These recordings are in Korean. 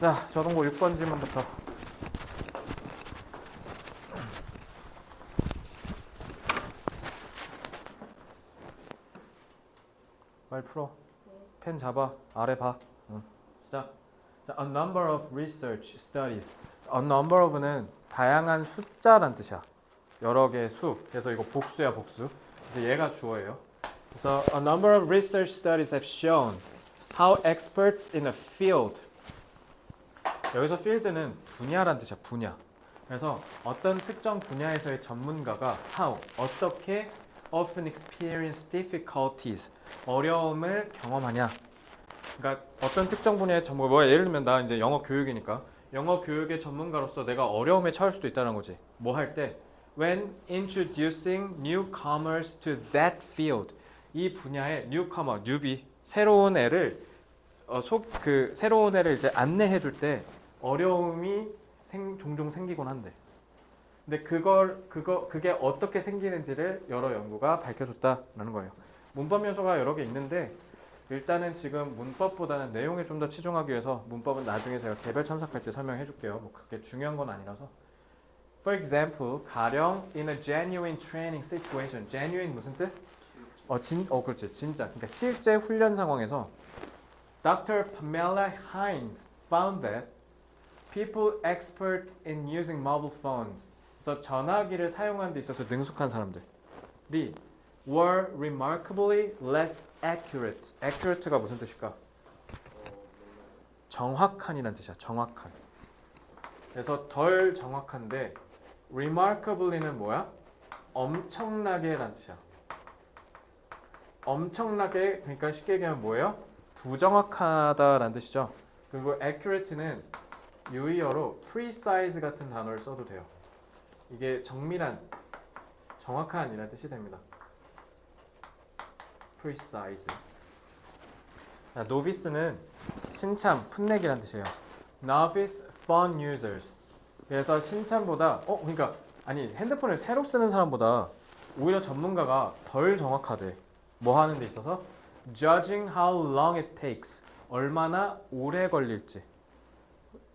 자, 저동고 6번 질문부터. 빨리 풀어. 펜 잡아. 아래 봐. 응. 시작. 자, a number of research studies. a number of는 다양한 숫자란 뜻이야. 여러 개의 수. 그래서 이거 복수야, 복수. 그래서 얘가 주어예요. 그래서 a number of research studies have shown how experts in a field. 여기서 field는 분야란 뜻이야, 분야. 그래서 어떤 특정 분야에서의 전문가가 how, 어떻게 often experience difficulties, 어려움을 경험하냐. 그러니까 어떤 특정 분야의 전문, 뭐 예를 들면 나 이제 영어 교육이니까 영어 교육의 전문가로서 내가 어려움에 처할 수도 있다는 거지. 뭐 할 때 when introducing newcomers to that field, 이 분야의 newcomer, newbie, 새로운 애를 새로운 애를 이제 안내해 줄 때 어려움이 종종 생기곤 한대. 근데 그게 어떻게 생기는지를 여러 연구가 밝혀줬다라는 거예요. 문법 요소가 여러 개 있는데 일단은 지금 문법보다는 내용에 좀 더 치중하기 위해서 문법은 나중에 제가 개별 첨삭할 때 설명해 줄게요. 뭐 그게 중요한 건 아니라서. For example, 가령 in a genuine training situation. genuine 무슨 뜻? 그렇지. 진짜. 그러니까 실제 훈련 상황에서 Dr. Pamela Hines found that people expert in using mobile phones, 그래서 전화기를 사용하는 데 있어서 능숙한 사람들이 were remarkably less accurate. accurate가 무슨 뜻일까? 정확한이란 뜻이야. 정확한. 그래서 덜 정확한데 remarkably는 뭐야? 엄청나게란 뜻이야. 엄청나게, 그러니까 쉽게 얘기하면 뭐예요? 부정확하다라는 뜻이죠. 그리고 accurate는 유의어로 precise 같은 단어를 써도 돼요. 이게 정밀한, 정확한 이라는 뜻이 됩니다. precise. novice는 신참, 풋내기란 뜻이에요. novice phone users. 그래서 신참보다 그러니까 아니 핸드폰을 새로 쓰는 사람보다 오히려 전문가가 덜 정확하대. 뭐 하는 데 있어서 judging how long it takes. 얼마나 오래 걸릴지.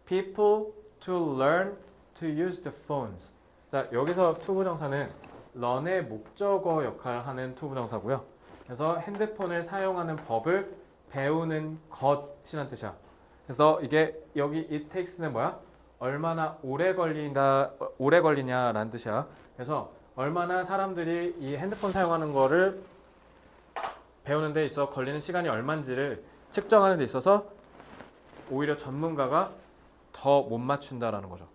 people to learn to use the phones. 자, 여기서 to 부정사는 learn의 목적어 역할을 하는 to 부정사고요. 그래서 핸드폰을 사용하는 법을 배우는 것이란 뜻이야. 그래서 이게 여기 it takes는 뭐야? 얼마나 오래 걸리냐라는 뜻이야. 그래서 얼마나 사람들이 이 핸드폰 사용하는 거를 배우는 데 있어 걸리는 시간이 얼마인지를 측정하는 데 있어서 오히려 전문가가 더 못 맞춘다라는 거죠.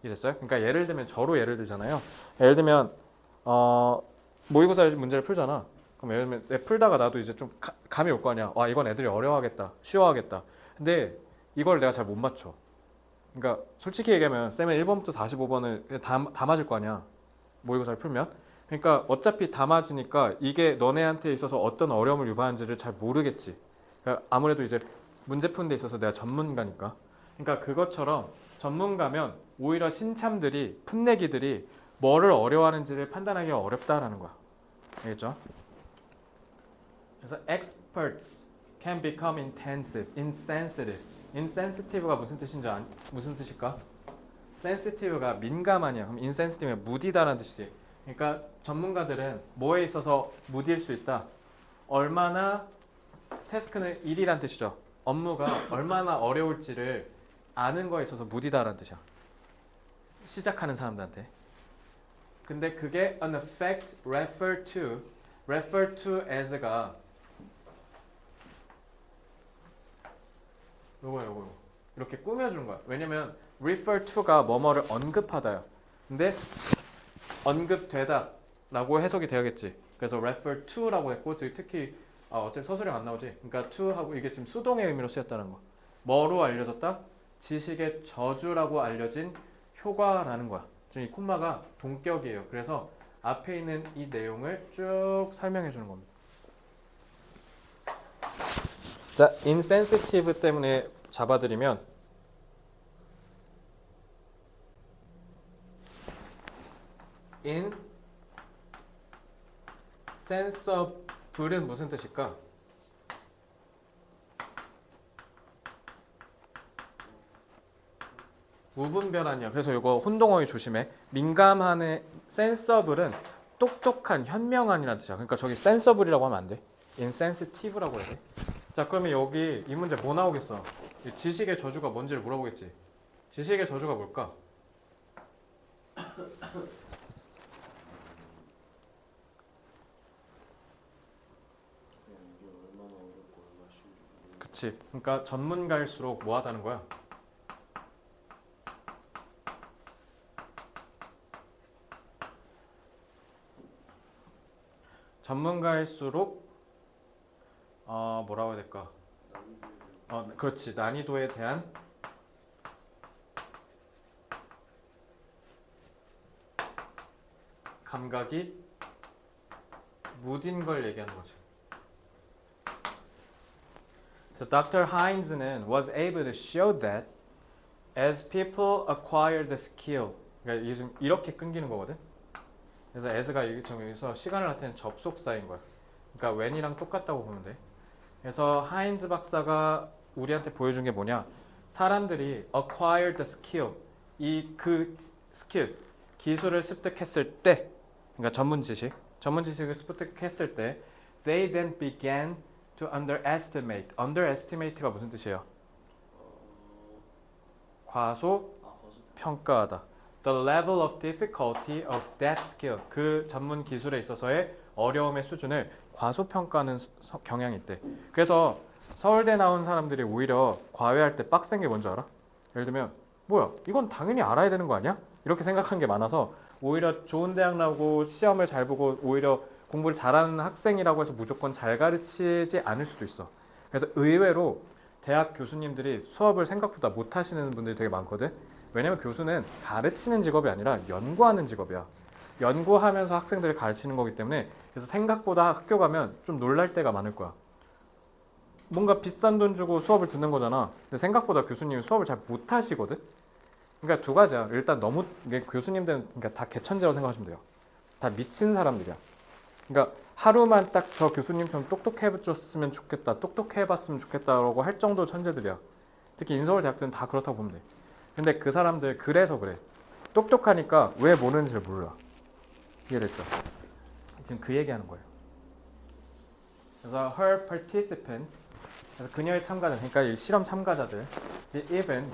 이해됐어요? 그러니까 예를 들면 저로 예를 들잖아요. 예를 들면 모의고사 문제를 풀잖아. 그럼 예를 들면 내 풀다가 나도 이제 좀 감이 올 거 아니야. 와, 이건 애들이 어려워하겠다, 쉬워하겠다. 근데 이걸 내가 잘 못 맞춰. 그러니까 솔직히 얘기하면 쌤은 1번부터 45번을 다 맞을 거 아니야. 모의고사를 풀면. 그러니까 어차피 다 맞으니까 이게 너네한테 있어서 어떤 어려움을 유발하는지를 잘 모르겠지. 그러니까 아무래도 이제 문제 푸는 데 있어서 내가 전문가니까. 그러니까 그것처럼 전문가면 오히려 신참들이, 풋내기들이 뭐를 어려워하는지를 판단하기가 어렵다라는 거야. 알겠죠? 그래서 experts can become insensitive. insensitive가 무슨 뜻일까? sensitive가 민감하냐. 그럼 insensitive가 무디다라는 뜻이지. 그러니까 전문가들은 뭐에 있어서 무디일 수 있다. 얼마나 태스크는 일이란 뜻이죠. 업무가 얼마나 어려울지를 아는 거에 있어서 무디다라는 뜻이야. 시작하는 사람들한테. 근데 그게 an effect refer to as가 요거 이렇게 꾸며주는 거야. 왜냐면 refer to가 뭐뭐를 언급하다요. 근데 언급되다 라고 해석이 되어야겠지. 그래서 refer to라고 했고 특히 어차피 서술형 안 나오지. 그러니까 to 하고 이게 지금 수동의 의미로 쓰였다는 거. 뭐로 알려졌다? 지식의 저주라고 알려진 효과라는 거야. 지금 이 콤마가 동격이에요. 그래서 앞에 있는 이 내용을 쭉 설명해 주는 겁니다. 자, insensitive 때문에 잡아드리면 insensible은 무슨 뜻일까? 무분별한이야. 그래서 이거 혼동어휘 조심해. 민감한의 sensible은 똑똑한, 현명한이라는 뜻이야. 그러니까 저기 sensible이라고 하면 안 돼. insensitive라고 해야 돼. 자, 그러면 여기 이 문제 뭐 나오겠어? 이 지식의 저주가 뭔지를 물어보겠지. 지식의 저주가 뭘까? 그치. 그러니까 전문가일수록 뭐 하다는 거야? 전문가일수록 뭐라고 해야 될까? 그렇지. 난이도에 대한 감각이 무딘 걸 얘기하는 거죠. So Dr. Heinz는 was able to show that as people acquire the skill. 그러니까 요즘 이렇게 끊기는 거거든. 그래서 as가 여기서 시간을 나타내는 접속사인 거야. 그러니까 when이랑 똑같다고 보면 돼. 그래서 하인즈 박사가 우리한테 보여준 게 뭐냐? 사람들이 acquire the skill, 그 스킬, 기술을 습득했을 때, 그러니까 전문 지식을 습득했을 때, they then began to underestimate. underestimate가 무슨 뜻이에요? 과소평가하다. The level of difficulty of that skill. 그 전문 기술에 있어서의 어려움의 수준을 과소평가하는 경향이 있대. 그래서 서울대 나온 사람들이 오히려 과외할 때 빡센 게 뭔지 알아? 예를 들면 뭐야 이건 당연히 알아야 되는 거 아니야? 이렇게 생각한 게 많아서 오히려 좋은 대학 나오고 시험을 잘 보고 오히려 공부를 잘하는 학생이라고 해서 무조건 잘 가르치지 않을 수도 있어. 그래서 의외로 대학 교수님들이 수업을 생각보다 못 하시는 분들이 되게 많거든. 왜냐면 교수는 가르치는 직업이 아니라 연구하는 직업이야. 연구하면서 학생들을 가르치는 거기 때문에 그래서 생각보다 학교 가면 좀 놀랄 때가 많을 거야. 뭔가 비싼 돈 주고 수업을 듣는 거잖아. 근데 생각보다 교수님이 수업을 잘 못 하시거든. 그러니까 두 가지야. 일단 너무 교수님들은 그러니까 다 개천재라고 생각하시면 돼요. 다 미친 사람들이야. 그러니까 하루만 딱 저 교수님처럼 똑똑해줬으면 좋겠다, 똑똑해봤으면 좋겠다라고 할 정도 천재들이야. 특히 인서울 대학들은 다 그렇다고 보면 돼. 근데 그 사람들 그래서 그래. 똑똑하니까 왜 모르는지를 몰라. 이해됐죠? 지금 그 얘기하는 거예요. 그래서 her participants, 그래서 그녀의 참가자, 그러니까 이 실험 참가자들, even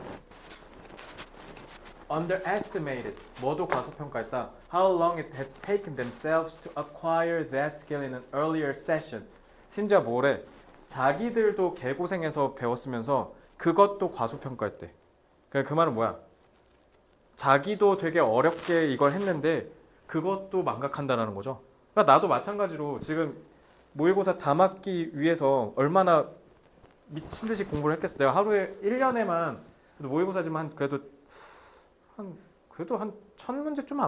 underestimated, 뭐도 과소평가했다. How long it had taken themselves to acquire that skill in an earlier session. 심지어 뭐래? 자기들도 개고생해서 배웠으면서 그것도 과소평가했대. 그 말은 뭐야? 자기도 되게 어렵게 이걸 했는데 그것도 망각한다는 거죠. 그러니까 나도 마찬가지로 지금 모의고사 다 맞기 위해서 얼마나 미친 듯이 공부를 했겠어. 내가 하루에 1년에만 모의고사지만 그래도 한 1000문제 좀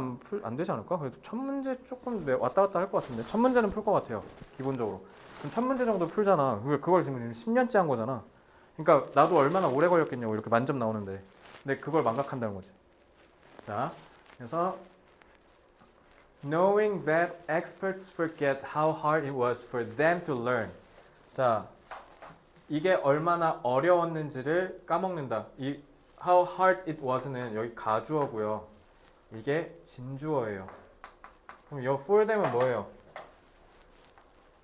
안 되지 않을까? 그래도 1000문제 조금 왔다 갔다 할 것 같은데 1000문제는 풀 것 같아요. 기본적으로. 그럼 1000문제 정도 풀잖아. 그걸 지금 10년째 한 거잖아. 그러니까 나도 얼마나 오래 걸렸겠냐고 이렇게 만점 나오는데. 근데 그걸 망각한다는 거지. 자, 그래서 knowing that experts forget how hard it was for them to learn. 자, 이게 얼마나 어려웠는지를 까먹는다. 이 how hard it was는 여기 가주어고요. 이게 진주어예요. 그럼 이 for them은 뭐예요?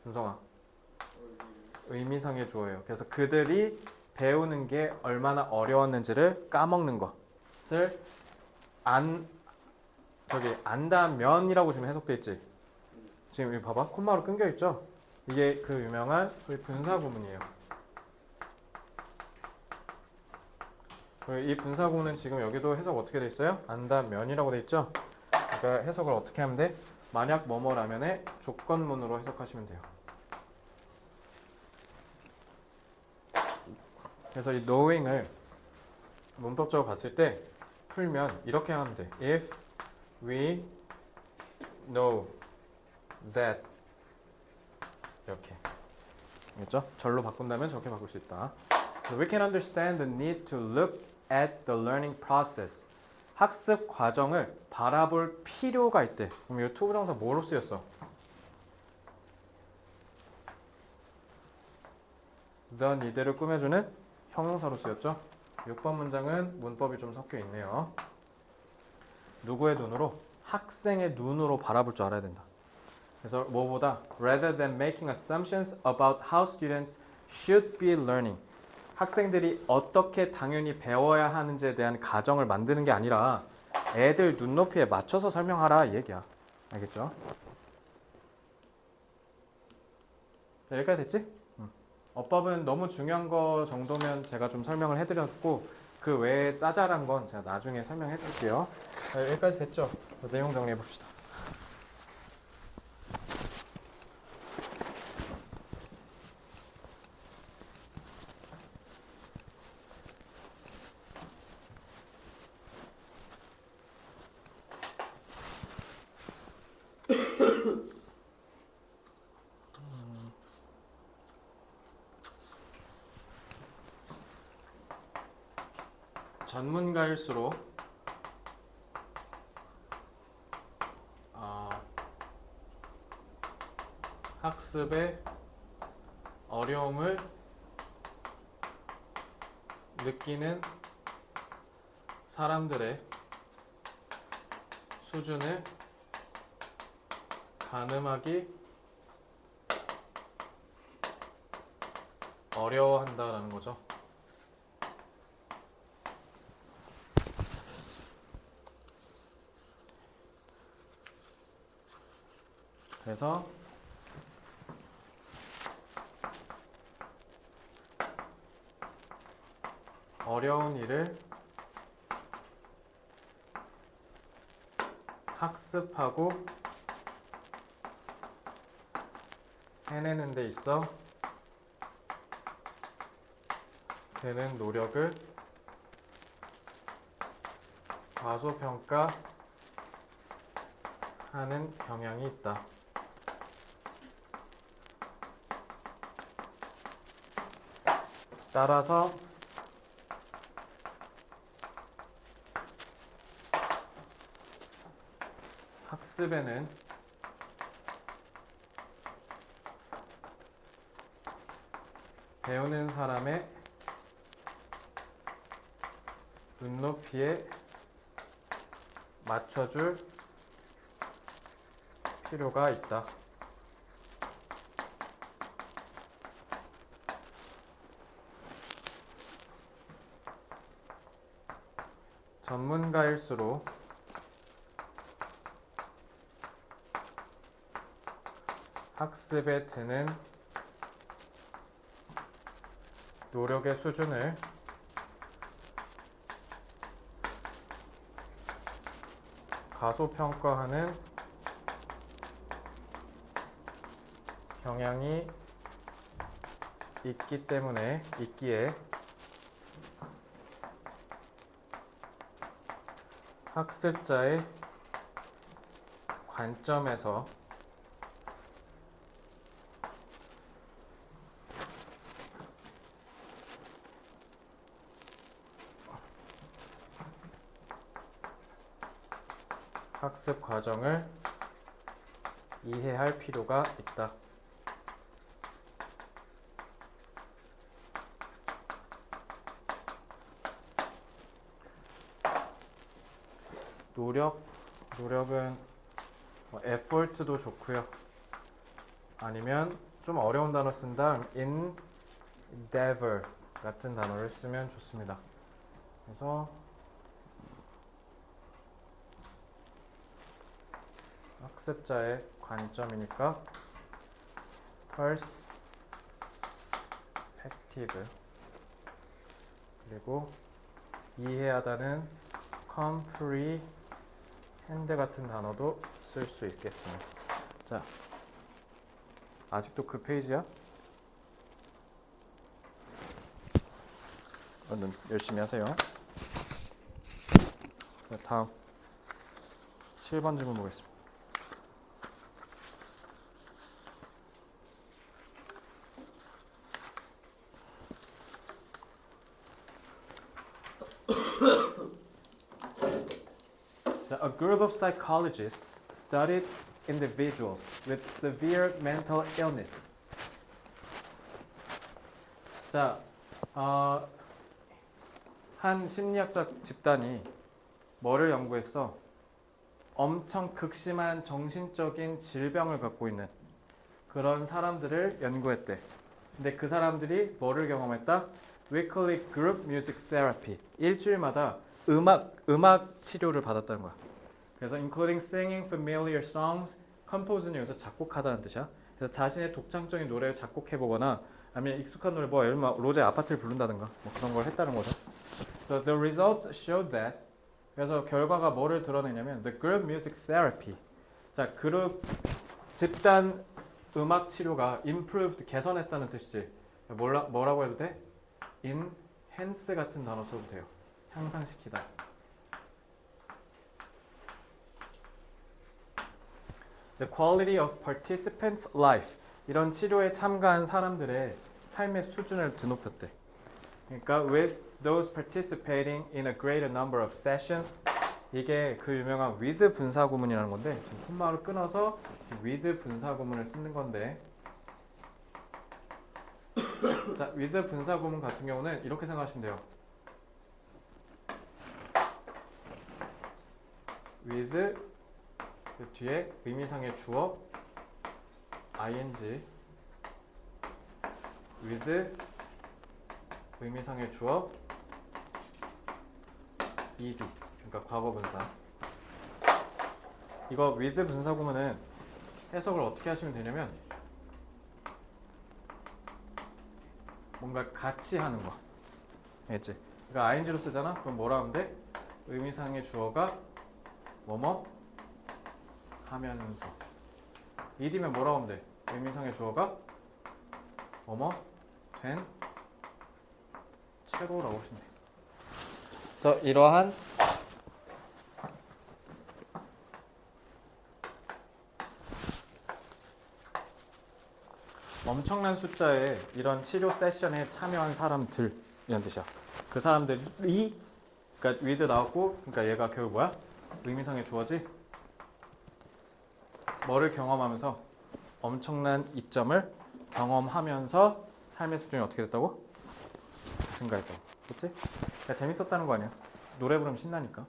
준성아. 의미상의 주어예요. 그래서 그들이 배우는 게 얼마나 어려웠는지를 까먹는 것을 안다면이라고 지금 해석돼 있지. 지금 이거 봐봐. 콤마로 끊겨 있죠. 이게 그 유명한 소위 분사 구문이에요. 이 분사 구문은 지금 여기도 해석 어떻게 돼 있어요? 안다면이라고 돼 있죠. 그러니까 해석을 어떻게 하면 돼? 만약 뭐뭐라면의 조건문으로 해석하시면 돼요. 그래서 이 knowing을 문법적으로 봤을 때 풀면 이렇게 하면 돼. If we know that 이렇게 알겠죠? 절로 바꾼다면 저렇게 바꿀 수 있다. So we can understand the need to look at the learning process. 학습 과정을 바라볼 필요가 있대. 그럼 이 투부정사 뭐로 쓰였어? the need를 꾸며주는 형용사로 쓰였죠. 6번 문장은 문법이 좀 섞여 있네요. 누구의 눈으로? 학생의 눈으로 바라볼 줄 알아야 된다. 그래서 뭐보다 rather than making assumptions about how students should be learning. 학생들이 어떻게 당연히 배워야 하는지에 대한 가정을 만드는 게 아니라 애들 눈높이에 맞춰서 설명하라 이 얘기야. 알겠죠? 자, 여기까지 됐지? 어법은 너무 중요한 거 정도면 제가 좀 설명을 해드렸고 그 외에 짜잘한 건 제가 나중에 설명해 드릴게요. 자, 여기까지 됐죠? 내용 정리해 봅시다. 전문가일수록 학습의 어려움을 느끼는 사람들의 수준을 가늠하기 어려워한다라는 거죠. 그래서 어려운 일을 학습하고 해내는 데 있어 드는 노력을 과소평가하는 경향이 있다. 따라서 학습에는 배우는 사람의 눈높이에 맞춰줄 필요가 있다. 전문가일수록 학습에 드는 노력의 수준을 과소평가하는 경향이 있기에 학습자의 관점에서 학습 과정을 이해할 필요가 있다. 노력은 effort도 좋고요. 아니면 좀 어려운 단어 쓴다. endeavor 같은 단어를 쓰면 좋습니다. 그래서 학습자의 관점이니까 perspective 그리고 이해하다는 comprehend 같은 단어도 쓸 수 있겠습니다. 자, 아직도 그 페이지야? 얼른 열심히 하세요. 자, 다음 7번 질문 보겠습니다. A group of psychologists studied individuals with severe mental illness. 자, 한 심리학적 집단이 뭐를 연구했어? 엄청 극심한 정신적인 질병을 갖고 있는 그런 사람들을 연구했대. 근데 그 사람들이 뭐를 경험했다? Weekly Group Music Therapy. 일주일마다 음악 치료를 받았다는 거야. 그래서 including singing familiar songs, compose는 여기서 작곡하다는 뜻이야. 그래서 자신의 독창적인 노래를 작곡해보거나 아니면 익숙한 노래, 뭐 예를 들면 로제 아파트를 부른다든가 뭐 그런 걸 했다는 거죠. So the results showed that. 그래서 결과가 뭐를 드러내냐면 the group music therapy. 자, 그룹 집단 음악 치료가 improved 개선했다는 뜻이지. 뭐라고 해도 돼? enhance 같은 단어 써도 돼요. 향상시키다. The quality of participants' life. 이런 치료에 참가한 사람들의 삶의 수준을 드높였대. 그러니까 with those participating in a greater number of sessions. 이게 그 유명한 with 분사구문이라는 건데 지금 콤마를 끊어서 with 분사구문을 쓰는 건데 자, with 분사구문 같은 경우는 이렇게 생각하시면 돼요. with 그 뒤에 의미상의 주어 ing with 의미상의 주어 ed 그러니까 과거분사. 이거 with 분사구문은 해석을 어떻게 하시면 되냐면 뭔가 같이 하는 거. 알겠지? 그러니까 ing로 쓰잖아? 그럼 뭐라 하면 돼? 의미상의 주어가 뭐뭐 하면서. ed면 뭐라 하면 돼? 의미상의 주어가 뭐뭐 된 채로라고 하시면 돼. 그래서 이러한 엄청난 숫자의 이런 치료 세션에 참여한 사람들 이런 뜻이야. 그 사람들이 그러니까 with 나왔고 그러니까 얘가 결국 뭐야? 의미상의 주어지. 뭐를 경험하면서 엄청난 이점을 경험하면서 삶의 수준이 어떻게 됐다고? 증가했다고. 그렇지? 그러니까 재밌었다는 거 아니야? 노래 부르면 신나니까.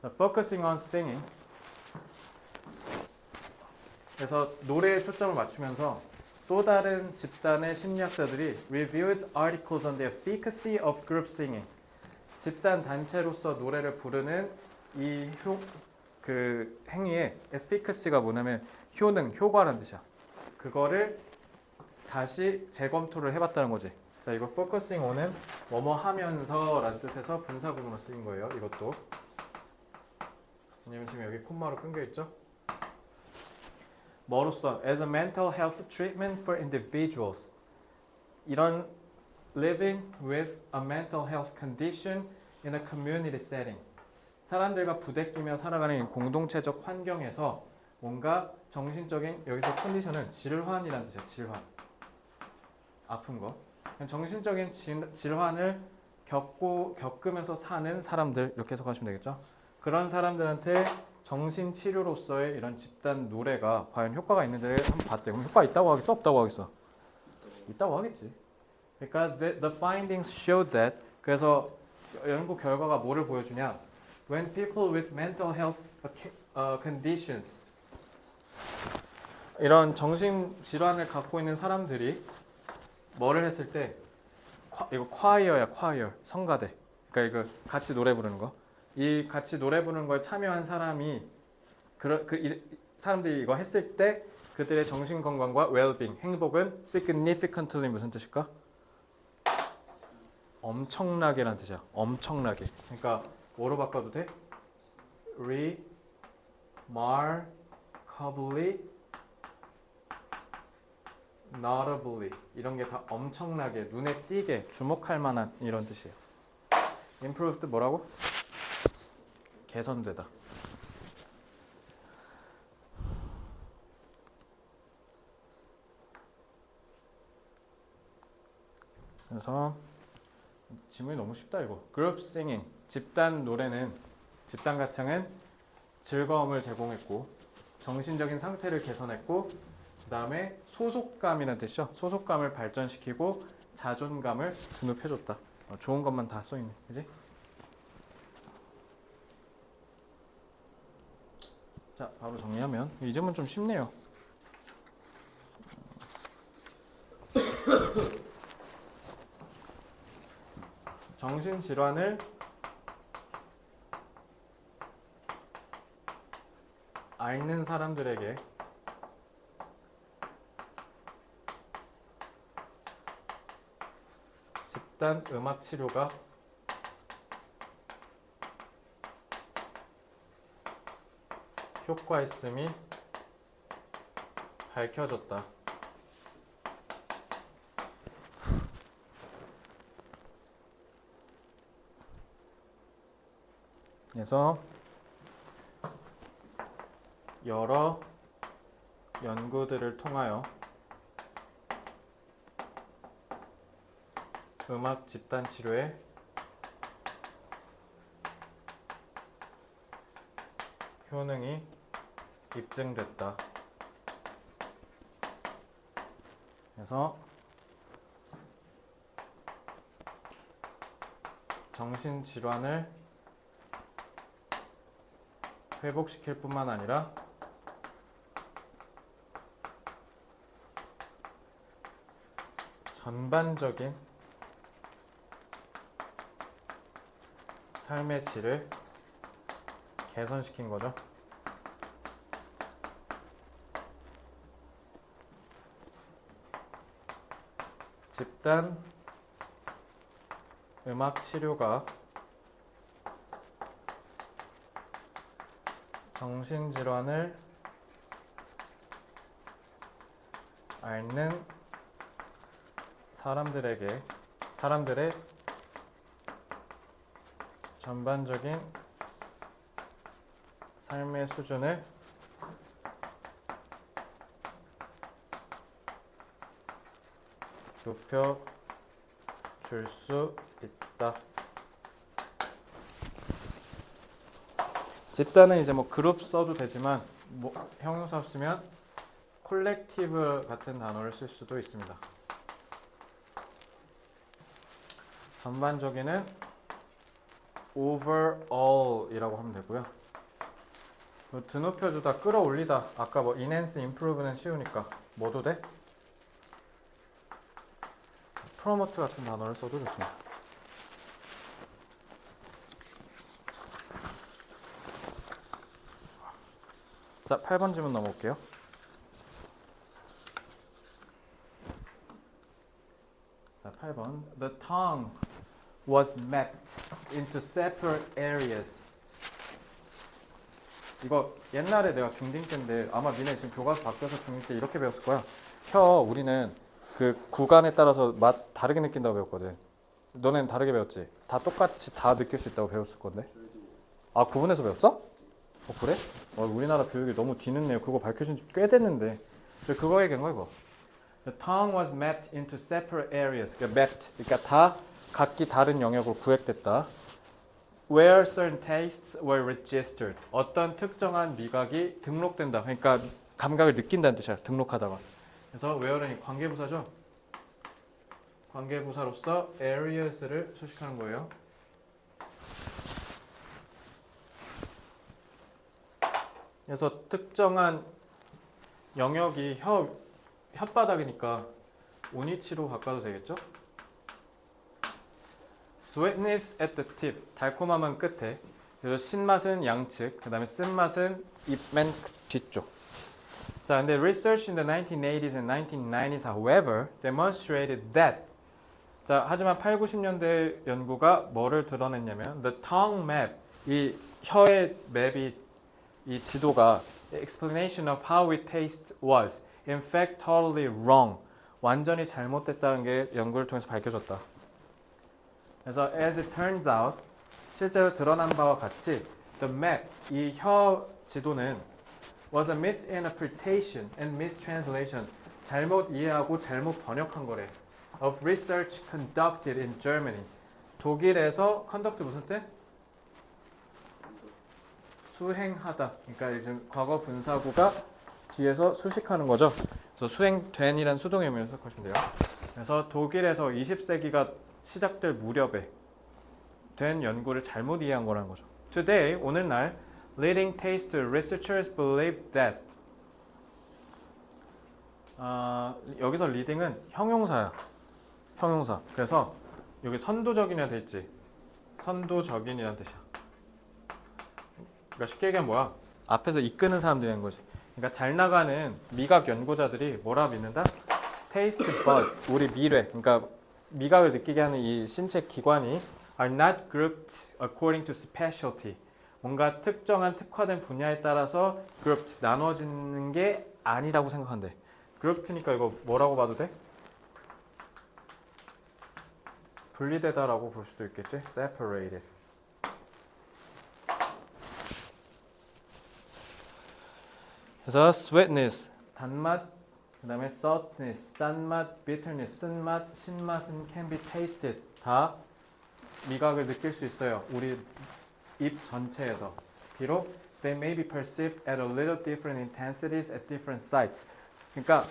자, focusing on singing. 그래서 노래에 초점을 맞추면서 또 다른 집단의 심리학자들이 reviewed articles on the efficacy of group singing. 집단 단체로서 노래를 부르는 이 그 행위의 efficacy가 뭐냐면 효능, 효과라는 뜻이야. 그거를 다시 재검토를 해봤다는 거지. 자, 이거 focusing on은 뭐뭐 하면서 라는 뜻에서 분사구문으로 쓰인 거예요. 이것도. 왜냐면 지금 여기 콤마로 끊겨있죠? 뭐로써? As a mental health treatment for individuals. 이런 living with a mental health condition in a community setting. 사람들과 부대끼며 살아가는 공동체적 환경에서 뭔가 정신적인 여기서 컨디션은 질환이라는 뜻이야. 질환. 아픈 거. 정신적인 질환을 겪으면서 사는 사람들 이렇게 해석하시면 되겠죠. 그런 사람들한테 정신치료로서의 이런 집단 노래가 과연 효과가 있는지를 한번 봤대. 그럼 효과 있다고 하겠어? 없다고 하겠어? 있다고 하겠지. 그러니까 the findings show that. 그래서 연구 결과가 뭐를 보여주냐? When people with mental health conditions 이런 정신 질환을 갖고 있는 사람들이 뭐를 했을 때 이거 choir야, choir. 성가대. 그러니까 이거 같이 노래 부르는 거. 이 같이 노래 부르는 거에 참여한 사람이 사람들이 이거 했을 때 그들의 정신 건강과 well-being, 행복은 significantly 무슨 뜻일까? 엄청나게란 뜻이야. 엄청나게. 그러니까 뭐로 바꿔도 돼? remarkably, notably 이런 게 다 엄청나게 눈에 띄게 주목할 만한 이런 뜻이에요. improved 뭐라고? 개선되다. 그래서 질문이 너무 쉽다 이거. Group singing 집단 노래는 집단 가창은 즐거움을 제공했고 정신적인 상태를 개선했고 그 다음에 소속감이라는 뜻이죠. 소속감을 발전시키고 자존감을 드높여줬다. 좋은 것만 다 써있네, 그지? 자, 바로 정리하면 이 점은 좀 쉽네요. 정신질환을 앓는 사람들에게 집단 음악 치료가 효과 있음이 밝혀졌다. 그래서 여러 연구들을 통하여 음악 집단 치료의 효능이 입증됐다. 그래서 정신질환을 회복시킬 뿐만 아니라 전반적인 삶의 질을 개선시킨 거죠. 집단 음악 치료가 정신질환을 앓는 사람들의 전반적인 삶의 수준을 높여줄 수 있다. 집단은 이제 뭐 그룹 써도 되지만 뭐 형용사 쓰면 콜렉티브 같은 단어를 쓸 수도 있습니다. 전반적인은 overall이라고 하면 되고요. 드높여주다, 끌어올리다. 아까 뭐 enhance, improve는 쉬우니까 뭐도 돼? promote 같은 단어를 써도 좋습니다. 자, 8번 질문 넘어올게요. 자, 8번. The tongue was mapped into separate areas. 이거 옛날에 내가 중1 때인데 아마 니네 지금 교과서 바뀌어서 중1 때 이렇게 배웠을 거야. 우리는 그 구간에 따라서 맛 다르게 느낀다고 배웠거든. 너네는 다르게 배웠지? 다 똑같이 다 느낄 수 있다고 배웠을 건데. 아, 구분해서 배웠어? 그래? 우리나라 교육이 너무 뒤늦네요. 그거 밝혀진 지 꽤 됐는데. 그거 얘기한 거야, 이거. The tongue was mapped into separate areas. 그러니까 mapped. 그러니까 다 각기 다른 영역으로 구획됐다. Where certain tastes were registered. 어떤 특정한 미각이 등록된다. 그러니까 감각을 느낀다는 뜻이야. 등록하다가. 그래서 where는 관계부사죠. 관계부사로서 areas를 수식하는 거예요. 그래서 특정한 영역이 혓바닥이니까 오니치로 바꿔도 되겠죠? Sweetness at the tip, 달콤함은 끝에. 그래서 신맛은 양측, 그 다음에 쓴맛은 입 맨 뒤쪽. 자, 근데 research in the 1980s and 1990s, however, demonstrated that. 자, 하지만 8, 90년대 연구가 뭐를 드러냈냐면 the tongue map, 이 혀의 맵이 이 지도가 explanation of how it tastes was in fact totally wrong. 완전히 잘못됐다는 게 연구를 통해서 밝혀졌다. 그래서 as it turns out, 실제로 드러난 바와 같이 the map, 이 혀 지도는 was a misinterpretation and mistranslation. 잘못 이해하고 잘못 번역한 거래. of research conducted in Germany. 독일에서 conduct 무슨 뜻? 수행하다. 그러니까 요즘 과거 분사구가 뒤에서 수식하는 거죠. 그래서 수행된이란 수동의 의미를 생각하시면 돼요. 그래서 독일에서 20세기가 시작될 무렵에 된 연구를 잘못 이해한 거라는 거죠. Today, 오늘날 leading taste researchers believe that 여기서 leading은 형용사야. 형용사. 그래서 여기 선도적이냐 돼 있지. 선도적인이라는 뜻이야. 그러니까 쉽게 얘기하면 뭐야? 앞에서 이끄는 사람들이라는 거지. 그러니까 잘 나가는 미각 연구자들이 뭐라 믿는다? Taste buds, 우리 미뢰, 그러니까 미각을 느끼게 하는 이 신체 기관이 are not grouped according to specialty. 뭔가 특정한 특화된 분야에 따라서 grouped, 나눠지는 게 아니라고 생각한대. grouped니까 이거 뭐라고 봐도 돼? 분리되다라고 볼 수도 있겠지? separated. 그래서 sweetness, 단맛, 그 다음에 saltness, 짠맛, bitterness, 쓴맛, 신맛은 can be tasted. 다 미각을 느낄 수 있어요. 우리 입 전체에서. 비록 they may be perceived at a little different intensities at different sites. 그러니까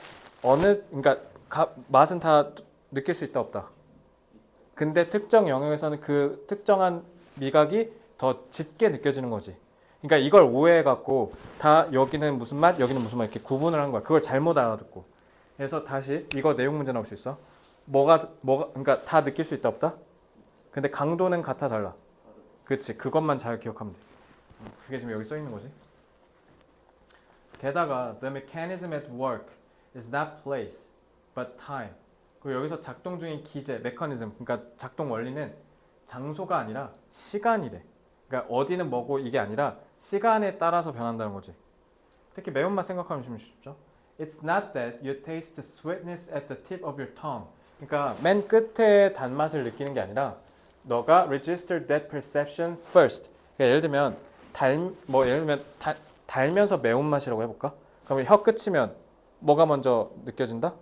맛은 다 느낄 수 있다 없다. 근데 특정 영역에서는 그 특정한 미각이 더 짙게 느껴지는 거지. 그러니까 이걸 오해해갖고 다 여기는 무슨 맛, 여기는 무슨 맛 이렇게 구분을 한 거야. 그걸 잘못 알아듣고. 그래서 다시 이거 내용 문제 나올 수 있어. 그러니까 다 느낄 수 있다 없다. 근데 강도는 같아 달라. 그렇지. 그것만 잘 기억하면 돼. 그게 지금 여기 써 있는 거지. 게다가 the mechanism at work is not place but time. 그리고 여기서 작동 중인 기제, 메커니즘, 그러니까 작동 원리는 장소가 아니라 시간이래. 그러니까 어디는 뭐고 이게 아니라 시간에 따라서 변한다는 거지. 특히 매운맛 생각하면 좀 쉽죠. It's not that you taste the sweetness at the tip of your tongue. 그러니까 맨 끝에 단맛을 느끼는 게 아니라 너가 register that perception first. 그러니까 예를 들면 달면서 매운맛이라고 해볼까? 그러면 혀 끝이면 뭐가 먼저 느껴진다?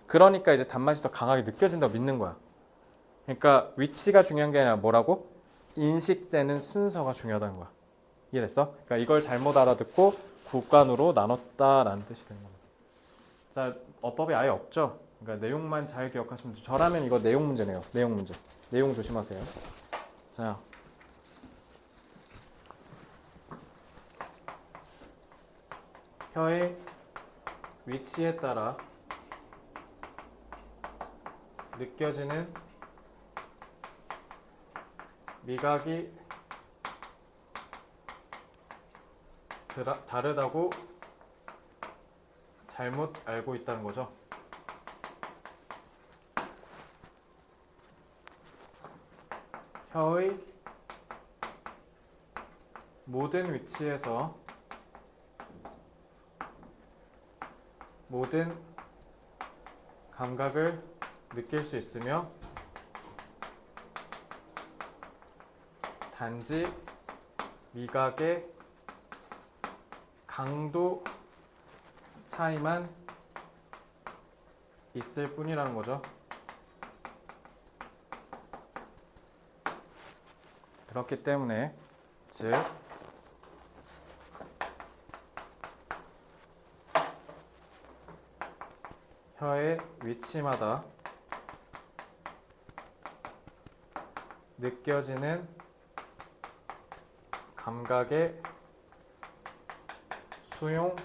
그러니까 이제 단맛이 더 강하게 느껴진다고 믿는 거야. 그러니까 위치가 중요한 게 아니라 뭐라고? 인식되는 순서가 중요하다는 거야. 이해됐어? 그러니까 이걸 잘못 알아듣고 구간으로 나눴다라는 뜻이 되는 겁니다. 자, 어법이 아예 없죠? 그러니까 내용만 잘 기억하시면 돼요. 저라면 이거 내용 문제네요. 내용 문제. 내용 조심하세요. 자, 혀의 위치에 따라 느껴지는 미각이 다르다고 잘못 알고 있다는 거죠. 혀의 모든 위치에서 모든 감각을 느낄 수 있으며 단지 미각의 강도 차이만 있을 뿐이라는 거죠. 그렇기 때문에 즉 혀의 위치마다 느껴지는 감각의 수용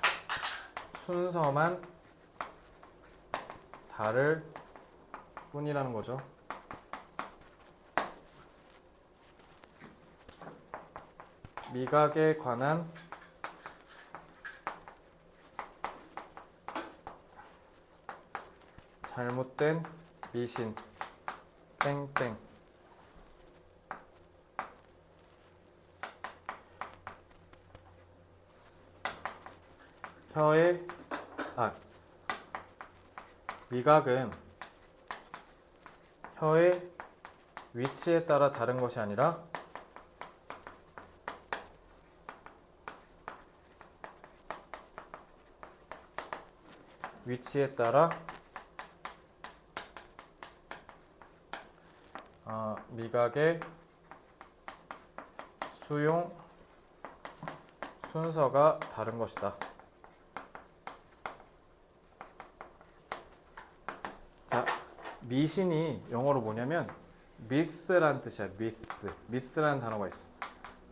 순서만 다를 뿐이라는 거죠. 미각에 관한 잘못된 미신 땡땡. 미각은 혀의 위치에 따라 다른 것이 아니라 위치에 따라 미각의 수용 순서가 다른 것이다. 자, 미신이 영어로 뭐냐면 myth란 뜻이야. myth라는 단어가 있어.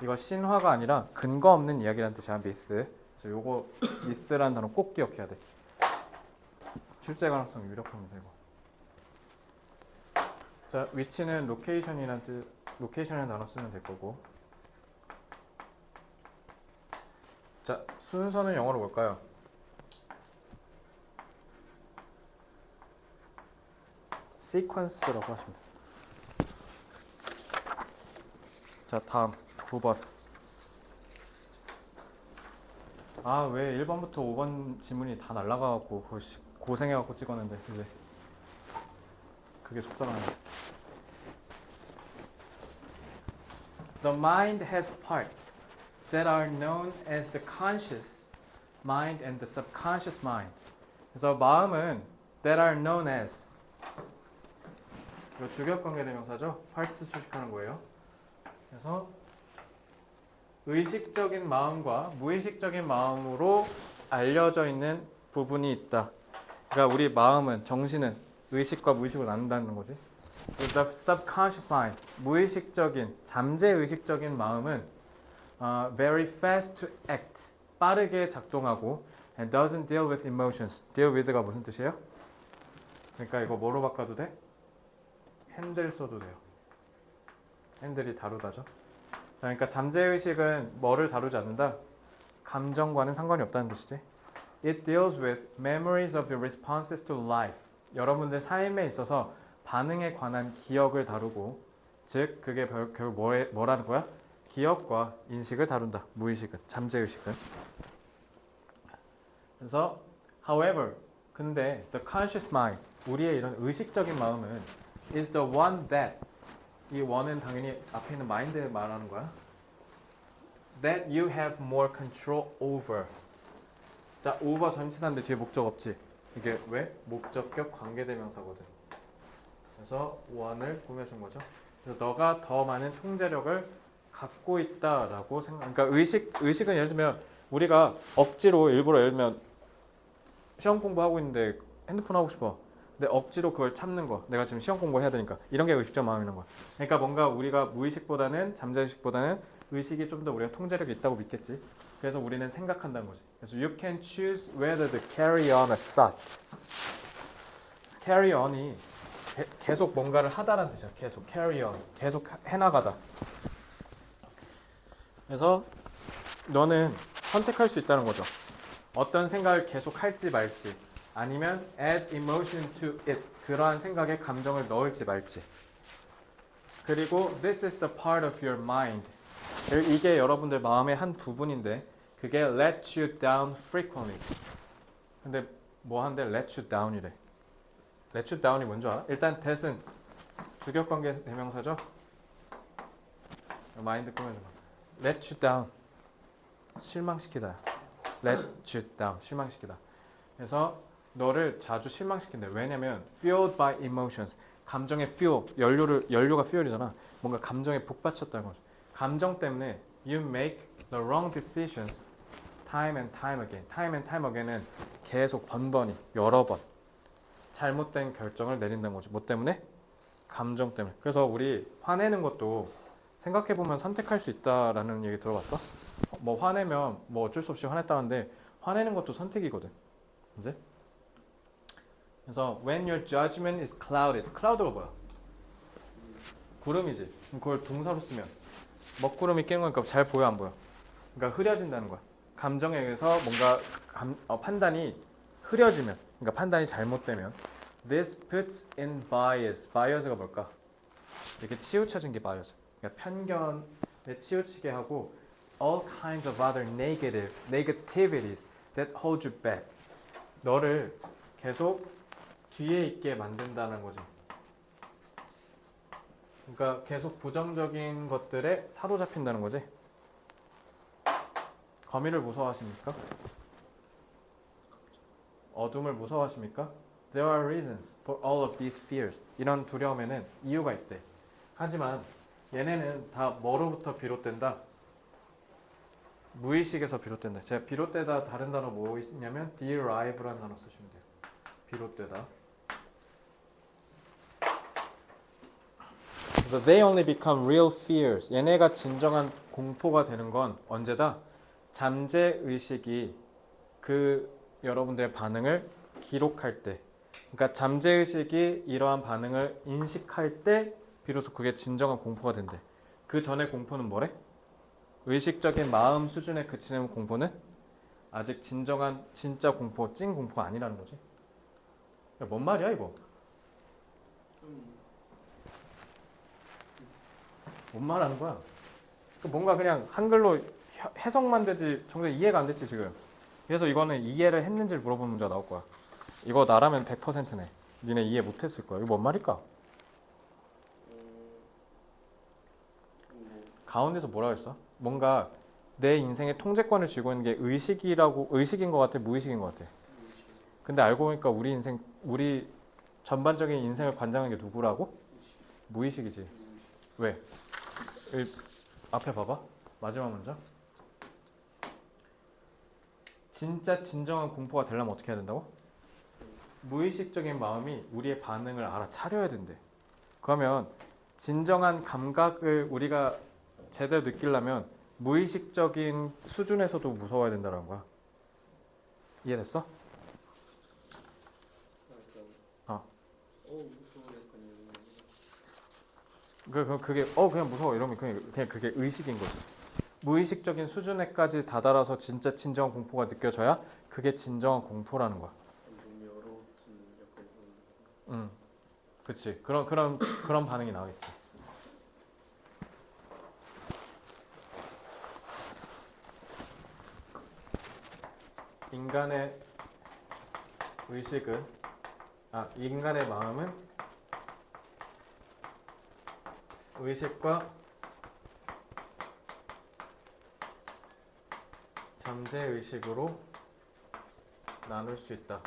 이거 신화가 아니라 근거 없는 이야기라는 뜻이야. myth. 그래서 요거 myth라는 단어 꼭 기억해야 돼. 출제 가능성 유력합니다. 이거. 자, 위치는 location이라는 단어 쓰면 될 거고. 자, 순서는 영어로 뭘까요? sequence라고 하시면 돼요. 자, 다음 9번. 아, 왜 1번부터 5번 지문이 다 날라가갖고 고생해갖고 찍었는데 왜? 그게 속상하네. The mind has parts that are known as the conscious mind and the subconscious mind. 그래서 마음은 that are known as 이거 주격관계 대명사죠. parts 수식하는 거예요. 그래서 의식적인 마음과 무의식적인 마음으로 알려져 있는 부분이 있다. 그러니까 우리 마음은, 정신은 의식과 무의식으로 나눈다는 거지. The subconscious mind, 무의식적인, 잠재의식적인 마음은 very fast to act, 빠르게 작동하고 and doesn't deal with emotions. deal with가 무슨 뜻이에요? 그러니까 이거 뭐로 바꿔도 돼? 핸들 써도 돼요. 핸들이 다루다죠. 그러니까 잠재의식은 뭐를 다루지 않는다? 감정과는 상관이 없다는 뜻이지. It deals with memories of your responses to life. 여러분들 삶에 있어서 반응에 관한 기억을 다루고, 즉 그게 결국 뭐라는 거야? 기억과 인식을 다룬다. 무의식은, 잠재의식은. 그래서 however, 근데 the conscious mind, 우리의 이런 의식적인 마음은 is the one that, 이 one은 당연히 앞에 있는 mind를 말하는 거야. That you have more control over. 자, over 전치사인데 뒤에 목적 없지. 이게 왜? 목적격 관계대명사거든. 그래서 one을 꾸며준 거죠. 그래서 너가 더 많은 통제력을 갖고 있다라고 생각. 그러니까 의식은 예를 들면 우리가 억지로 일부러 예를 들면 시험 공부하고 있는데 핸드폰 하고 싶어. 근데 억지로 그걸 참는 거. 내가 지금 시험 공부해야 되니까. 이런 게 의식적 마음이라는 거야. 그러니까 뭔가 우리가 무의식보다는 잠재의식보다는 의식이 좀 더 우리가 통제력이 있다고 믿겠지. 그래서 우리는 생각한다는 거지. 그래서 you can choose whether to carry on a thought. carry on이 계속 뭔가를 하다라는 뜻이야. 계속 carry on. 계속 해나가다. 그래서 너는 선택할 수 있다는 거죠. 어떤 생각을 계속 할지 말지. 아니면 add emotion to it. 그러한 생각에 감정을 넣을지 말지. 그리고 this is the part of your mind. 이게 여러분들 마음의 한 부분인데 그게 let you down frequently. 근데 뭐 한데 let you down이래. let you down이 뭔지 알아? 일단 that은 주격관계 대명사죠. 마인드 꾸며줘. let you down. 실망시키다. let you down. 실망시키다. 그래서 너를 자주 실망시킨대. 왜냐면 fueled by emotions. 감정의 fuel, 연료가 fuel이잖아. 뭔가 감정에 북받쳤다는 거죠. 감정 때문에 you make the wrong decisions time and time again. time and time again은 계속 번번이 여러 번 잘못된 결정을 내린다는 거지. 뭐 때문에? 감정 때문에. 그래서 우리 화내는 것도 생각해보면 선택할 수 있다라는 얘기 들어봤어? 뭐 화내면 뭐 어쩔 수 없이 화냈다는데 화내는 것도 선택이거든. 이제? 그래서 when your judgment is clouded. cloud가 뭐야? 구름이지. 그럼 그걸 동사로 쓰면 먹구름이 끼는 거니까 잘 보여 안 보여? 그러니까 흐려진다는 거야. 감정에 의해서 뭔가 판단이 흐려지면, 그러니까 판단이 잘못되면 this puts in bias. bias가 뭘까? 이렇게 치우쳐진 게 bias. 그러니까 편견에 치우치게 하고 all kinds of other negativities that hold you back. 너를 계속 뒤에 있게 만든다는 거지. 그러니까 계속 부정적인 것들에 사로잡힌다는 거지. 거미를 무서워하십니까? 어둠을 무서워하십니까? There are reasons for all of these fears. 이런 두려움에는 이유가 있대. 하지만 얘네는 다 뭐로부터 비롯된다? 무의식에서 비롯된다. 제가 비롯되다 다른 단어 뭐 있냐면 derive라는 단어 쓰시면 돼요. 비롯되다. 그래서 they only become real fears. 얘네가 진정한 공포가 되는 건 언제다? 잠재 의식이 그 여러분들의 반응을 기록할 때, 그러니까 잠재 의식이 이러한 반응을 인식할 때 비로소 그게 진정한 공포가 된대. 그 전에 공포는 뭐래? 의식적인 마음 수준에 그치는 공포는 아직 진정한 진짜 공포, 찐 공포가 아니라는 거지. 야, 뭔 말이야 이거? 뭔 말하는 거야? 뭔가 그냥 한글로 해석만 되지 정말 이해가 안 됐지 지금. 그래서 이거는 이해를 했는지를 물어보는 문제가 나올 거야. 이거 나라면 100%네. 니네 이해 못했을 거야. 이거 뭔 말일까? 가운데서 뭐라고 했어? 뭔가 내 인생의 통제권을 쥐고 있는 게 의식인 것 같아, 무의식인 것 같아. 근데 알고 보니까 우리 전반적인 인생을 관장하는 게 누구라고? 무의식이지. 왜? 앞에 봐봐. 마지막 문장. 진짜 진정한 공포가 되려면 어떻게 해야 된다고? 무의식적인 마음이 우리의 반응을 알아차려야 된대. 그러면 진정한 감각을 우리가 제대로 느끼려면 무의식적인 수준에서도 무서워야 된다는 거야. 이해됐어? 그게 그냥 무서워 이러면 그냥 그게 의식인 거지. 무의식적인 수준에까지 다다라서 진짜 진정한 공포가 느껴져야 그게 진정한 공포라는 거야. 그치. 그런 반응이 나오겠지. 인간의 마음은 의식과 잠재 의식으로 나눌 수 있다.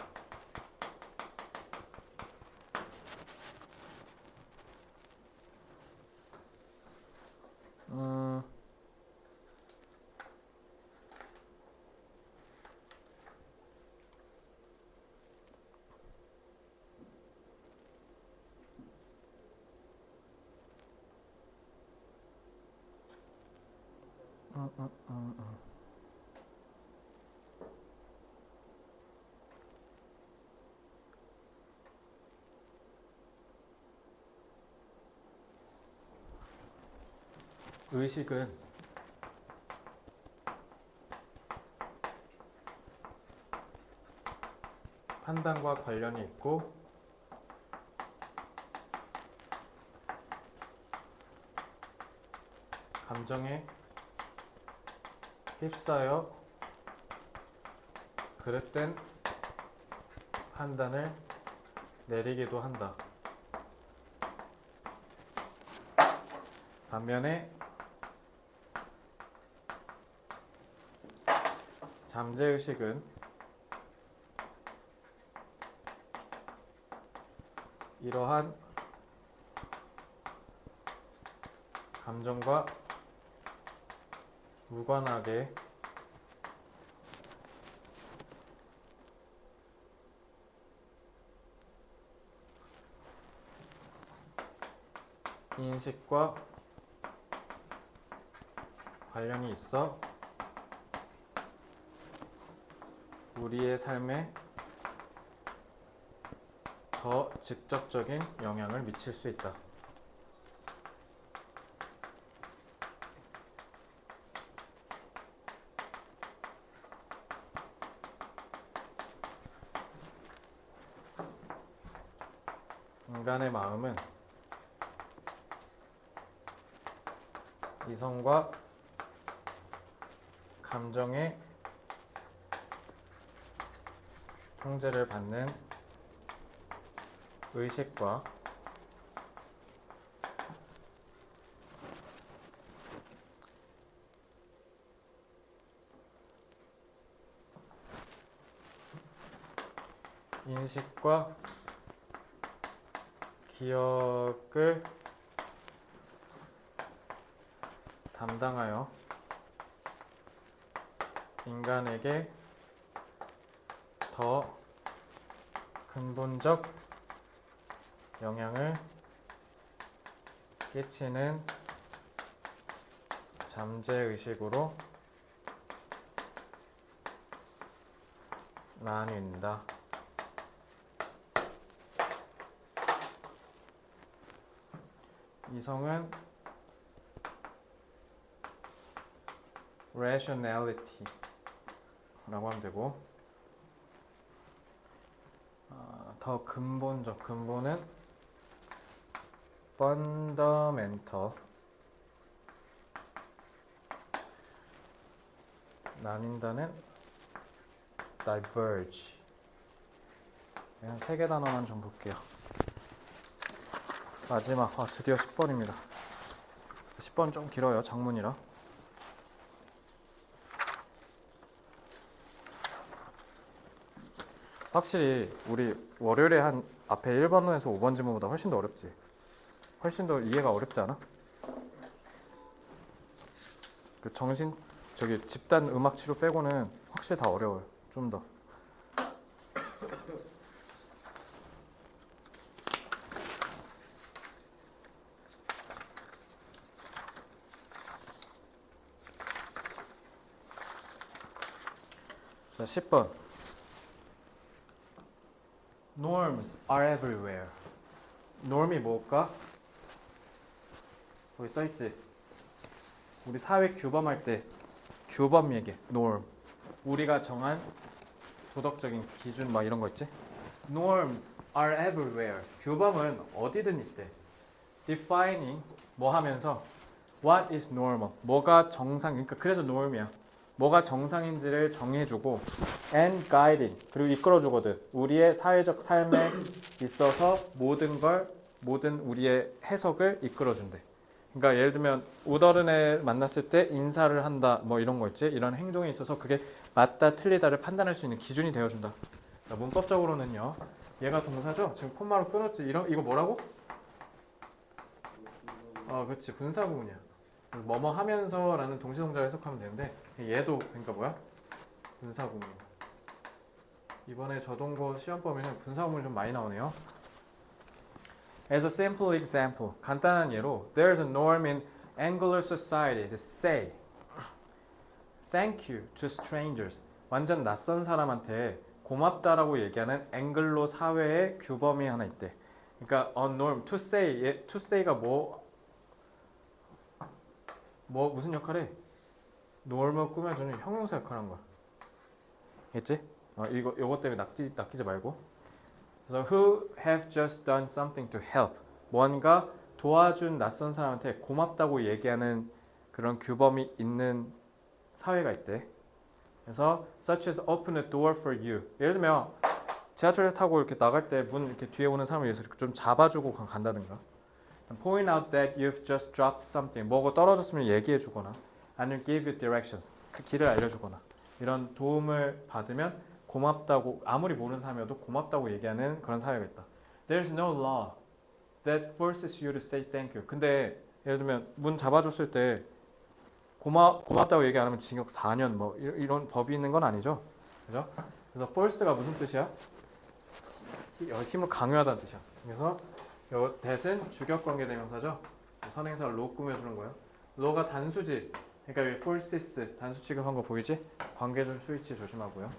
의식은 판단과 관련이 있고 감정에 휩싸여 그릇된 판단을 내리기도 한다. 반면에 잠재의식은 이러한 감정과 무관하게 인식과 관련이 있어 우리의 삶에 더 직접적인 영향을 미칠 수 있다. 인간의 마음은 이성과 감정의 통제를 받는 의식과 인식과 기억을 담당하여 인간에게 더 근본적 영향을 끼치는 잠재의식으로 나뉜다. 이성은 rationality 라고 하면 되고, 더 근본적, 근본은 fundamental, 나뉜다는 diverge. 한 3개 단어만 좀 볼게요. 마지막, 드디어 10번입니다. 10번 좀 길어요, 장문이라. 확실히 우리 월요일에 한 앞에 1번에서 5번 지문보다 훨씬 더 어렵지. 훨씬 더 이해가 어렵지 않아? 그 집단 음악 치료 빼고는 확실히 다 어려워요. 좀 더. 자, 10번. Norms are everywhere. norm이 뭘까? 거기 써있지? 우리 사회 규범할 때 규범 얘기, norm. 우리가 정한 도덕적인 기준 막 이런 거 있지? Norms are everywhere. 규범은 어디든 있대. Defining 뭐 하면서 what is normal. 뭐가 정상, 그러니까 그래서 norm이야. 뭐가 정상인지를 정해주고 and guiding, 그리고 이끌어주거든. 우리의 사회적 삶에 있어서 모든 우리의 해석을 이끌어준대. 그러니까 예를 들면 우더른에 만났을 때 인사를 한다, 뭐 이런 거 있지? 이런 행동에 있어서 그게 맞다 틀리다를 판단할 수 있는 기준이 되어준다. 그러니까 문법적으로는요, 얘가 동사죠? 지금 콤마로 끊었지? 이거 뭐라고? 그렇지, 분사구문이야. 뭐뭐 하면서라는 동시동작을 해석하면 되는데, 얘도 그러니까 뭐야? 분사구문이야. 이번에 저동고 시험 범위는 분사구문이 좀 많이 나오네요. As a simple example, 간단한 예로, there's a norm in Angular society to say thank you to strangers. 완전 낯선 사람한테 고맙다라고 얘기하는 앵글로 사회의 규범이 하나 있대. 그러니까 a norm, to say가 무슨 역할을 해? norm을 꾸며주는 형용사 역할을 한 거야. 했지? 이거 때문에 낚이지 말고. 그래서 who have just done something to help. 뭔가 도와준 낯선 사람한테 고맙다고 얘기하는 그런 규범이 있는 사회가 있대. 그래서 such as open a door for you. 예를 들면 지하철을 타고 이렇게 나갈 때 문 이렇게 뒤에 오는 사람을 위해서 좀 잡아주고 간다든가. Point out that you've just dropped something. 뭐가 떨어졌으면 얘기해주거나, 아니면 give you directions. 그 길을 알려주거나. 이런 도움을 받으면 고맙다고, 아무리 모르는 사람이어도 고맙다고 얘기하는 그런 사회가 있다. There's no law that forces you to say thank you. 근데 예를 들면 문 잡아줬을 때 고맙다고 얘기 안 하면 징역 4년 뭐 이런 법이 있는 건 아니죠. 그죠? 그래서 force가 무슨 뜻이야? 힘을 강요하다는 뜻이야. 그래서 요 that은 주격관계 대명사죠. 선행사를 law 꾸며주는 거예요. law가 단수지. 그러니까 forces 단수 취급한 거 보이지? 관계줄 스위치 조심하고요.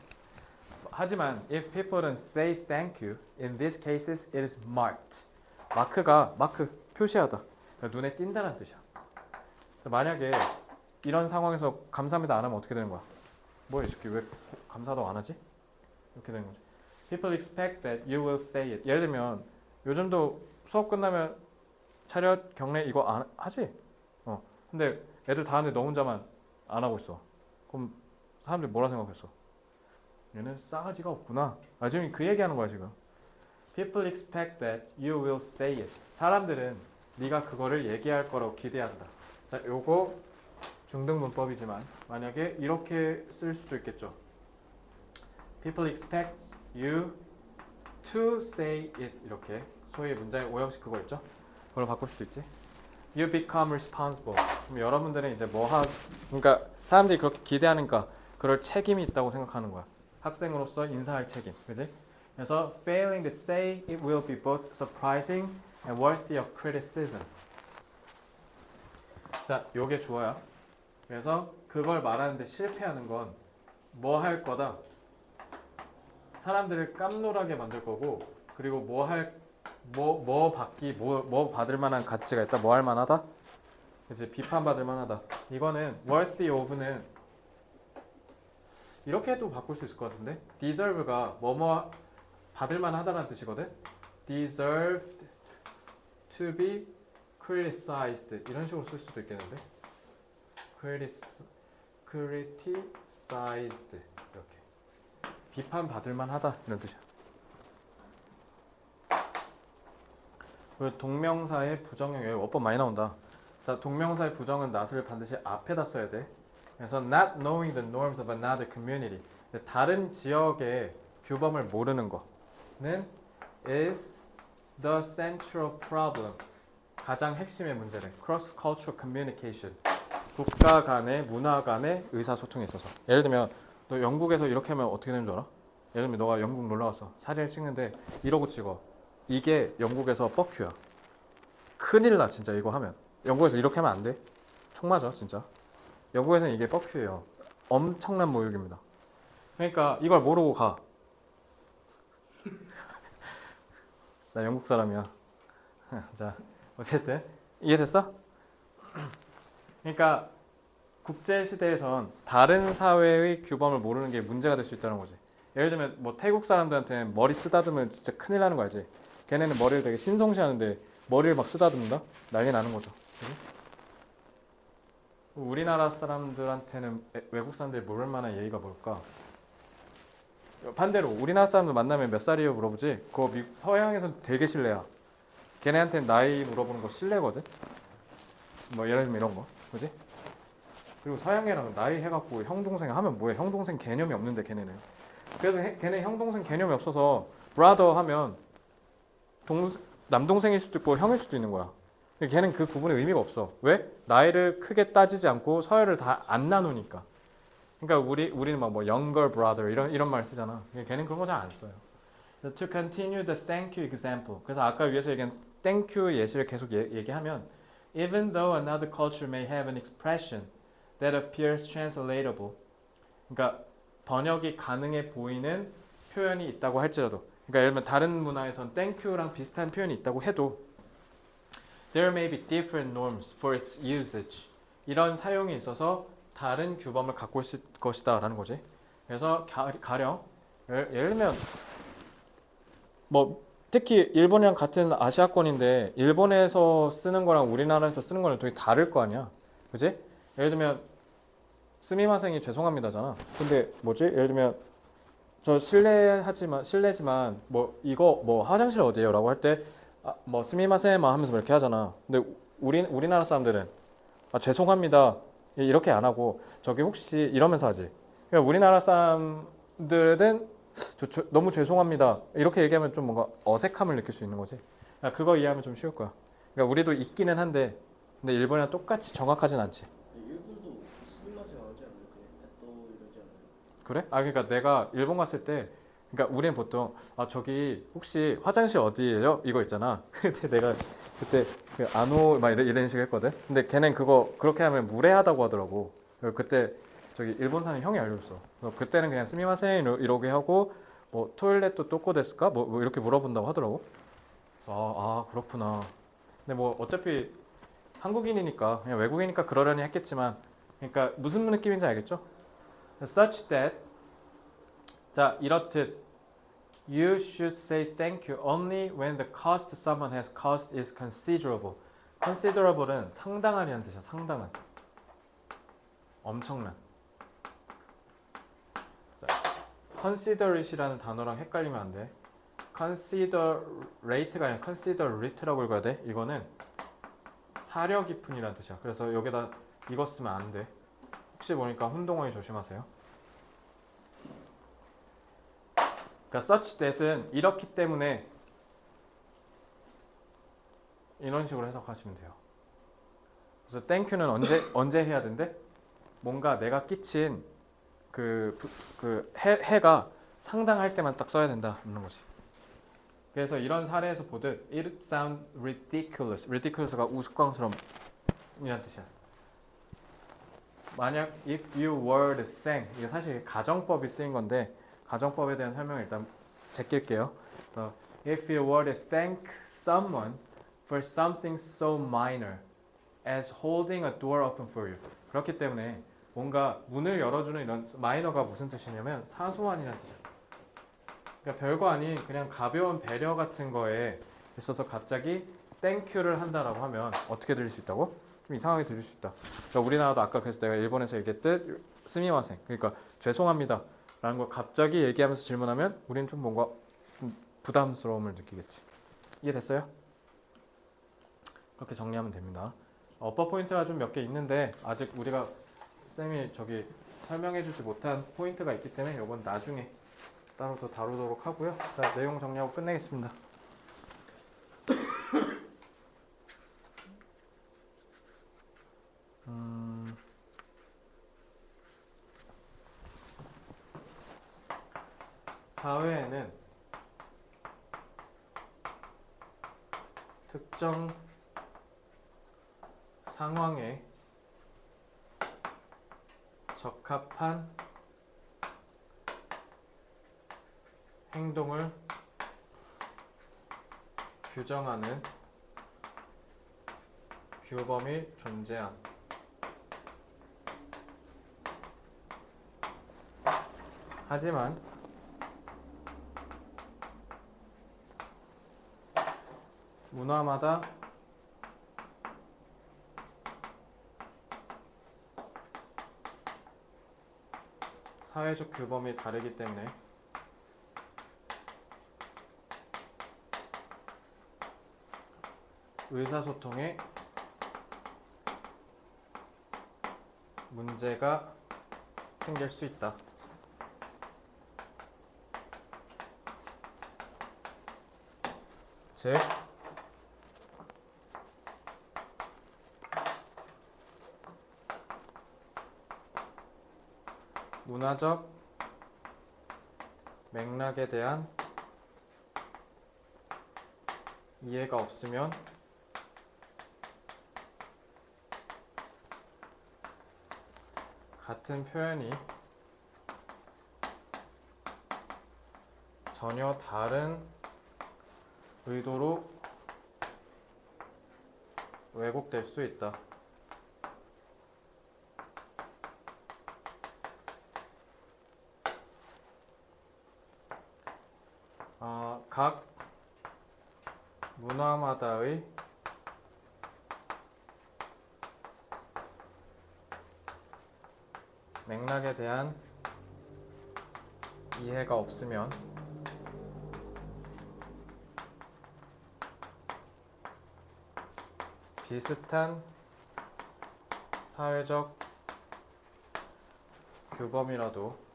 하지만 if people don't say thank you, in these cases it is marked. 마크 표시하다. 그러니까 눈에 띈다는 뜻이야. 만약에 이런 상황에서 감사합니다 안 하면 어떻게 되는 거야? 뭐야 이 새끼 왜 감사도 안 하지? 이렇게 되는 거지. People expect that you will say it. 예를 들면 요즘도 수업 끝나면 차렷 경례 이거 안 하지? 근데 애들 다 하는데 너 혼자만 안 하고 있어. 그럼 사람들이 뭐라 생각했어? 얘는 싸가지가 없구나. 지금 그 얘기하는 거야 지금. People expect that you will say it. 사람들은 네가 그거를 얘기할 거라고 기대한다. 자, 요거 중등 문법이지만 만약에 이렇게 쓸 수도 있겠죠. People expect you to say it. 이렇게 소위 문장의 오형식 그거 있죠? 그걸 바꿀 수도 있지. You become responsible. 그럼 여러분들은 이제 그러니까 사람들이 그렇게 기대하니까 그럴 책임이 있다고 생각하는 거야. 학생으로서 인사할 책임, 그지? 그래서 failing to say it will be both surprising and worthy of criticism. 자, 요게 주어야. 그래서 그걸 말하는데 실패하는 건 뭐 할 거다. 사람들을 깜놀하게 만들 거고, 그리고 뭐 받을 만한 가치가 있다. 뭐 할 만하다. 이제 비판받을 만하다. 이거는 worthy of는 이렇게도 바꿀 수 있을 것 같은데, deserve가 뭐뭐 받을 만하다라는 뜻이거든. deserved to be criticized 이런 식으로 쓸 수도 있겠는데, criticized 이렇게 비판받을 만하다 이런 뜻이야. 그리고 동명사의 부정형 여기 어법 많이 나온다. 자, 동명사의 부정은 not을 반드시 앞에다 써야 돼. 그래서 not knowing the norms of another community, 다른 지역의 규범을 모르는 거는 is the central problem, 가장 핵심의 문제래. cross cultural communication, 국가 간의 문화 간의 의사소통에 있어서. 예를 들면 너 영국에서 이렇게 하면 어떻게 되는 줄 알아? 예를 들면 너가 영국 놀러 갔어. 사진을 찍는데 이러고 찍어. 이게 영국에서 뻑큐야. 큰일 나 진짜. 이거 하면 영국에서 이렇게 하면 안 돼. 총 맞아 진짜. 영국에서는 이게 뻑큐예요. 엄청난 모욕입니다. 그러니까 이걸 모르고 가. 나 영국 사람이야. 자, 어쨌든 이해됐어? 그러니까 국제 시대에선 다른 사회의 규범을 모르는 게 문제가 될 수 있다는 거지. 예를 들면 뭐 태국 사람들한테는 머리 쓰다듬으면 진짜 큰일 나는 거 알지? 걔네는 머리를 되게 신성시하는데 머리를 막 쓰다듬는다? 난리 나는 거죠. 그치? 우리나라 사람들한테는 외국 사람들이 모를 만한 예의가 뭘까? 반대로 우리나라 사람들 만나면 몇 살이에요 물어보지, 그거 서양에서는 되게 실례야. 걔네한테는 나이 물어보는 거 실례거든. 뭐 예를 들면 이런 거, 그지? 그리고 서양애랑 나이 해갖고 형 동생 하면 뭐해? 형 동생 개념이 없는데 걔네는. 그래서 걔네 형 동생 개념이 없어서 brother 하면 남동생일 수도 있고 형일 수도 있는 거야. 근데 걔는 그 구분에 의미가 없어. 왜? 나이를 크게 따지지 않고 서열을 다 안 나누니까. 그러니까 우리는 막 뭐 younger brother 이런 말 쓰잖아. 걔는 그런 거 잘 안 써요. To continue the thank you example. 그래서 아까 위에서 얘기한 thank you 예시를 계속 얘기하면, even though another culture may have an expression that appears translatable. 그러니까 번역이 가능해 보이는 표현이 있다고 할지라도, 그러니까 예를 들면 다른 문화에선 thank you랑 비슷한 표현이 있다고 해도 there may be different norms for its usage. 이런 사용에 있어서 다른 규범을 갖고 있을 것이다 라는 거지. 그래서 가령 예를 들면 뭐 특히 일본이랑 같은 아시아권인데 일본에서 쓰는 거랑 우리나라에서 쓰는 거랑 되게 다를 거 아니야. 그지? 예를 들면 스미마생이 죄송합니다잖아. 근데 뭐지? 예를 들면 저 실례지만 뭐 이거 뭐 화장실 어디예요? 라고 할 때 뭐 스미마센만 하면서 이렇게 하잖아. 근데 우리나라 사람들은 죄송합니다 이렇게 안 하고 저기 혹시 이러면서 하지. 그러니까 우리나라 사람들은 너무 죄송합니다 이렇게 얘기하면 좀 뭔가 어색함을 느낄 수 있는 거지. 그러니까 그거 이해하면 좀 쉬울 거야. 그러니까 우리도 있기는 한데 근데 일본이랑 똑같이 정확하진 않지. 일본도 스미마셍 안 하지 않나요? 그냥 또 이러지 않나요? 그래? 그러니까 내가 일본 갔을 때, 그러니까 우리는 보통 저기 혹시 화장실 어디예요? 이거 있잖아. 근데 내가 그때 안오 막 이런 식으로 했거든. 근데 걔는 그거 그렇게 하면 무례하다고 하더라고. 그때 저기 일본 사는 형이 알려줬어. 그때는 그냥 스미마셍 이러게 하고 뭐 토일렛도 또꼬 데스까? 뭐 이렇게 물어본다고 하더라고. 그렇구나. 근데 뭐 어차피 한국인이니까 그냥 외국이니까 그러려니 했겠지만, 그러니까 무슨 느낌인지 알겠죠? Such that, 자 이렇듯 you should say thank you only when the cost someone has caused is considerable. considerable은 상당한이라는 뜻이야. 상당한, 엄청난. 자, considerat이라는 단어랑 헷갈리면 안 돼. considerate가 아니라 considerate라고 읽어야 돼. 이거는 사려 깊은이라는 뜻이야. 그래서 여기다 이거 쓰면 안 돼. 혹시 모르니까 혼동하기 조심하세요. 그러니까 such that은 이렇기 때문에 이런 식으로 해석하시면 돼요. 그래서 thank you는 언제 해야 된대? 뭔가 내가 끼친 그 해가 상당할 때만 딱 써야 된다 이런 거지. 그래서 이런 사례에서 보듯 it sounds ridiculous. ridiculous가 우스꽝스러움 이란 뜻이야. 만약 if you were to thank 이게 사실 가정법이 쓰인 건데 가정법에 대한 설명을 일단 제낄게요. 그래서 if you were to thank someone for something so minor as holding a door open for you. 그렇기 때문에 뭔가 문을 열어주는 이런 마이너가 무슨 뜻이냐면 사소한이라는 뜻이에요. 그러니까 별거 아닌 그냥 가벼운 배려 같은 거에 있어서 갑자기 땡큐를 한다라고 하면 어떻게 들릴 수 있다고? 좀 이상하게 들릴 수 있다. 그러니까 우리나라도 아까 그래서 내가 일본에서 얘기했듯 스미마셍 그러니까 죄송합니다 라는 걸 갑자기 얘기하면서 질문하면 우리는 좀 뭔가 좀 부담스러움을 느끼겠지. 이해됐어요? 그렇게 정리하면 됩니다. 어퍼 포인트가 좀 몇 개 있는데 아직 우리가 쌤이 저기 설명해주지 못한 포인트가 있기 때문에 이건 나중에 따로 더 다루도록 하고요. 자, 내용 정리하고 끝내겠습니다. 사회에는 특정 상황에 적합한 행동을 규정하는 규범이 존재함. 하지만 문화마다 사회적 규범이 다르기 때문에 의사소통에 문제가 생길 수 있다. 즉, 문화적 맥락에 대한 이해가 없으면 같은 표현이 전혀 다른 의도로 왜곡될 수 있다. 각 문화마다의 맥락에 대한 이해가 없으면 비슷한 사회적 규범이라도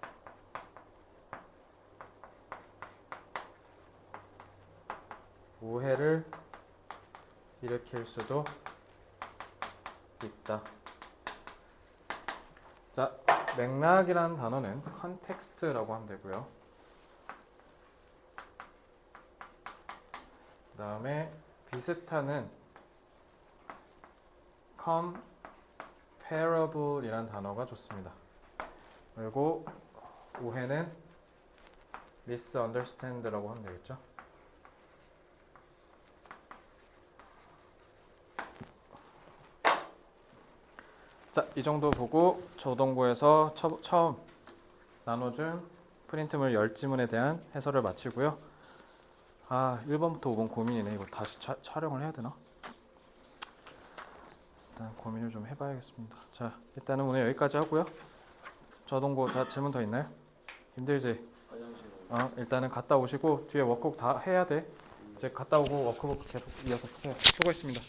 오해를 일으킬 수도 있다. 자, 맥락이라는 단어는 컨텍스트라고 하면 되고요. 그 다음에 비슷한은 comparable이라는 단어가 좋습니다. 그리고 오해는 misunderstand라고 하면 되겠죠. 자, 이 정도 보고 저동고에서 처음 나눠준 프린트물 10지문에 대한 해설을 마치고요. 1번부터 5번 고민이네. 이거 다시 촬영을 해야 되나? 일단 고민을 좀 해봐야겠습니다. 자, 일단은 오늘 여기까지 하고요. 저동고 다 질문 더 있나요? 힘들지? 일단은 갔다 오시고 뒤에 워크북 다 해야 돼. 이제 갔다 오고 워크북 계속 이어서 푸세요. 수고했습니다.